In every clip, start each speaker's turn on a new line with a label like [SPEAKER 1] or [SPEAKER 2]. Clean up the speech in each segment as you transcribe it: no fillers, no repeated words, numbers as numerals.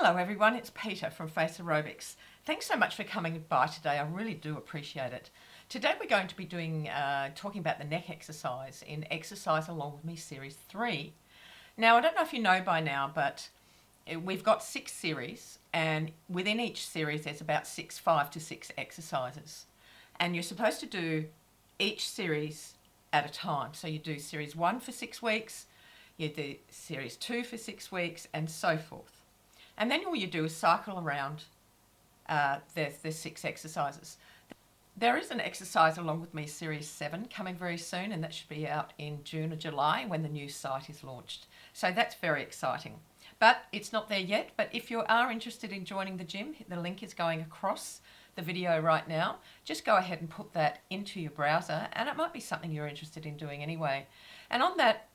[SPEAKER 1] Hello everyone, it's Peta from Facerobics. Thanks so much for coming by today. I really do appreciate it. Today we're going to be talking about the neck exercise in Exercise Along With Me Series 3. Now, I don't know if you know by now, but we've got 6 series, and within each series there's about 5 to 6 exercises. And you're supposed to do each series at a time. So you do series 1 for 6 weeks, you do series 2 for 6 weeks, and so forth. And then all you do is cycle around the 6 exercises. There is an Exercise Along With Me Series 7 coming very soon, and that should be out in June or July when the new site is launched. So that's very exciting. But it's not there yet. But if you are interested in joining the gym, the link is going across the video right now. Just go ahead and put that into your browser, and it might be something you're interested in doing anyway. And on that,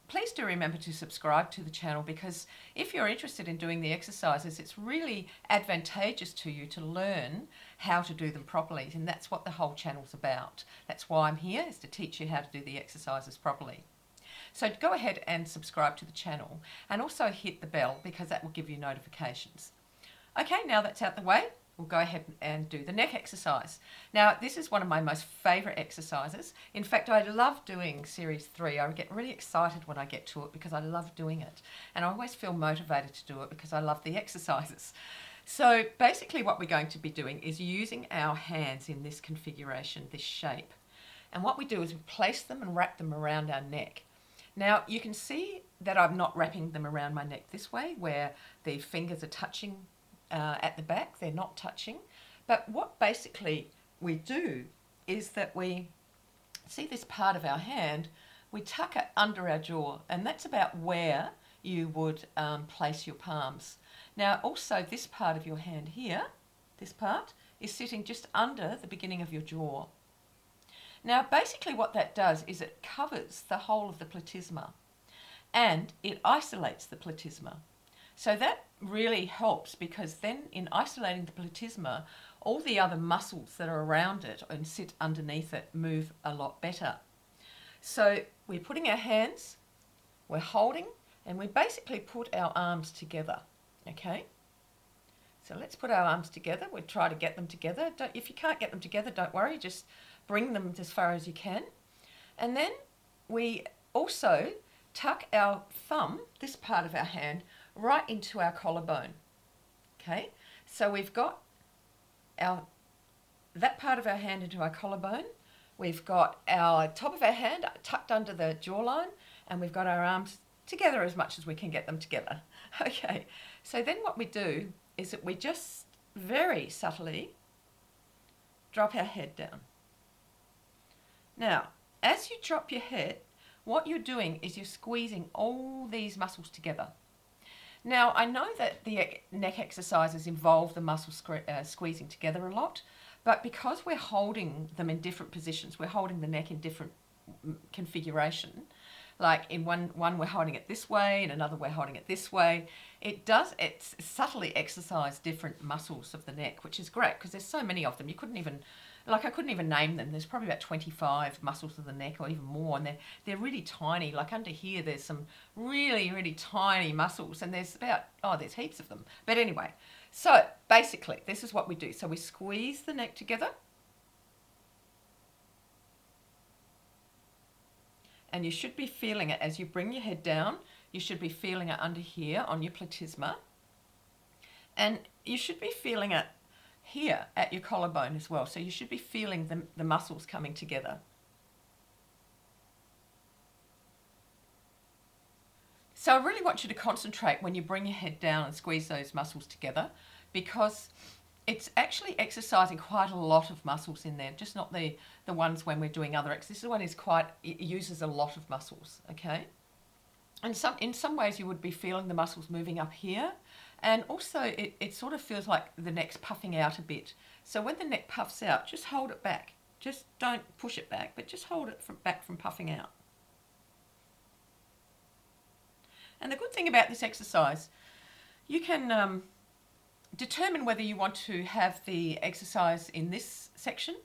[SPEAKER 1] please do remember to subscribe to the channel, because if you're interested in doing the exercises, it's really advantageous to you to learn how to do them properly, and that's what the whole channel's about. That's why I'm here, is to teach you how to do the exercises properly. So go ahead and subscribe to the channel, and also hit the bell, because that will give you notifications. Okay, now that's out the way, we'll go ahead and do the neck exercise. Now, this is one of my most favourite exercises. In fact, I love doing Series 3. I get really excited when I get to it because I love doing it. And I always feel motivated to do it because I love the exercises. So basically what we're going to be doing is using our hands in this configuration, this shape. And what we do is we place them and wrap them around our neck. Now, you can see that I'm not wrapping them around my neck this way, where the fingers are touching at the back. They're not touching. But what basically we do is that we see this part of our hand, we tuck it under our jaw, and that's about where you would place your palms. Now, also this part of your hand here, this part, is sitting just under the beginning of your jaw. Now, basically what that does is it covers the whole of the platysma, and it isolates the platysma. So that really helps, because then in isolating the platysma, all the other muscles that are around it and sit underneath it move a lot better. So we're putting our hands, we're holding, and we basically put our arms together, okay? So let's put our arms together. We'll try to get them together. If you can't get them together, don't worry, just bring them as far as you can. And then we also tuck our thumb, this part of our hand, right into our collarbone. Okay, so we've got that part of our hand into our collarbone. We've got our top of our hand tucked under the jawline, and we've got our arms together as much as we can get them together. Okay, so then what we do is that we just very subtly drop our head down. Now, as you drop your head, what you're doing is you're squeezing all these muscles together. Now, I know that the neck exercises involve the muscle squeezing together a lot, but because we're holding them in different positions, we're holding the neck in different configuration, like in one we're holding it this way, in another we're holding it this way, it's subtly exercise different muscles of the neck, which is great because there's so many of them. I couldn't even name them. There's probably about 25 muscles of the neck, or even more, and they're really tiny. Like under here, there's some really, really tiny muscles, and there's heaps of them. But anyway, so basically, this is what we do. So we squeeze the neck together, and you should be feeling it as you bring your head down. You should be feeling it under here on your platysma, and you should be feeling it here at your collarbone as well. So you should be feeling the muscles coming together. So I really want you to concentrate when you bring your head down and squeeze those muscles together, because it's actually exercising quite a lot of muscles in there, just not the ones when we're doing other exercises. This one it uses a lot of muscles, okay? And in some ways you would be feeling the muscles moving up here, and also it sort of feels like the neck's puffing out a bit. So when the neck puffs out, just hold it back. Just don't push it back, but just hold it back from puffing out. And the good thing about this exercise, you can determine whether you want to have the exercise in this section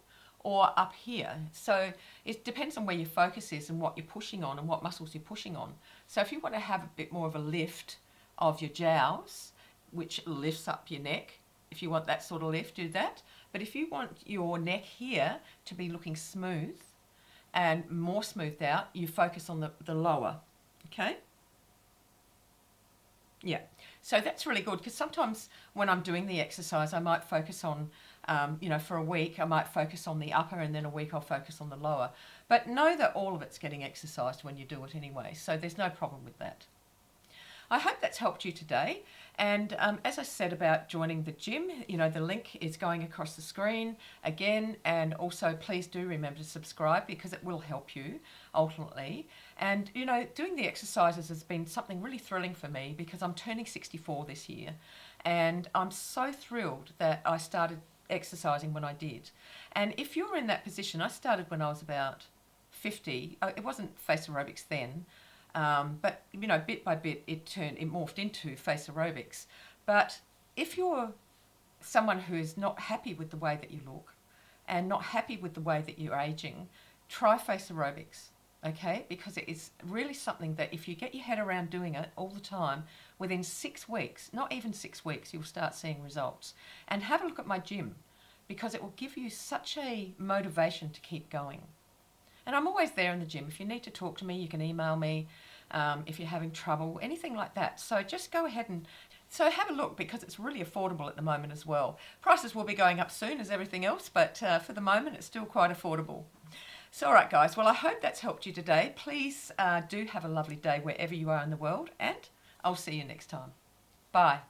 [SPEAKER 1] or up here. So it depends on where your focus is and what you're pushing on and what muscles you're pushing on. So if you want to have a bit more of a lift of your jowls, which lifts up your neck. If you want that sort of lift, do that. But if you want your neck here to be looking smooth and more smoothed out, you focus on the lower, okay? Yeah, so that's really good, because sometimes when I'm doing the exercise, I might focus on, for a week, I might focus on the upper, and then a week I'll focus on the lower. But know that all of it's getting exercised when you do it anyway, so there's no problem with that. I hope that's helped you today. And as I said about joining the gym, the link is going across the screen again. And also, please do remember to subscribe, because it will help you ultimately. And, doing the exercises has been something really thrilling for me, because I'm turning 64 this year. And I'm so thrilled that I started exercising when I did. And if you're in that position, I started when I was about 50. It wasn't Facerobics then. But, bit by bit, it morphed into Facerobics. But if you're someone who is not happy with the way that you look and not happy with the way that you're aging, try Facerobics, okay? Because it is really something that if you get your head around doing it all the time, within 6 weeks, not even 6 weeks, you'll start seeing results. And have a look at my gym, because it will give you such a motivation to keep going. And I'm always there in the gym. If you need to talk to me, you can email me. If you're having trouble, anything like that. So just go ahead and have a look, because it's really affordable at the moment as well. Prices will be going up soon as everything else, but for the moment it's still quite affordable. So all right, guys, well, I hope that's helped you today. Please do have a lovely day wherever you are in the world, and I'll see you next time. Bye.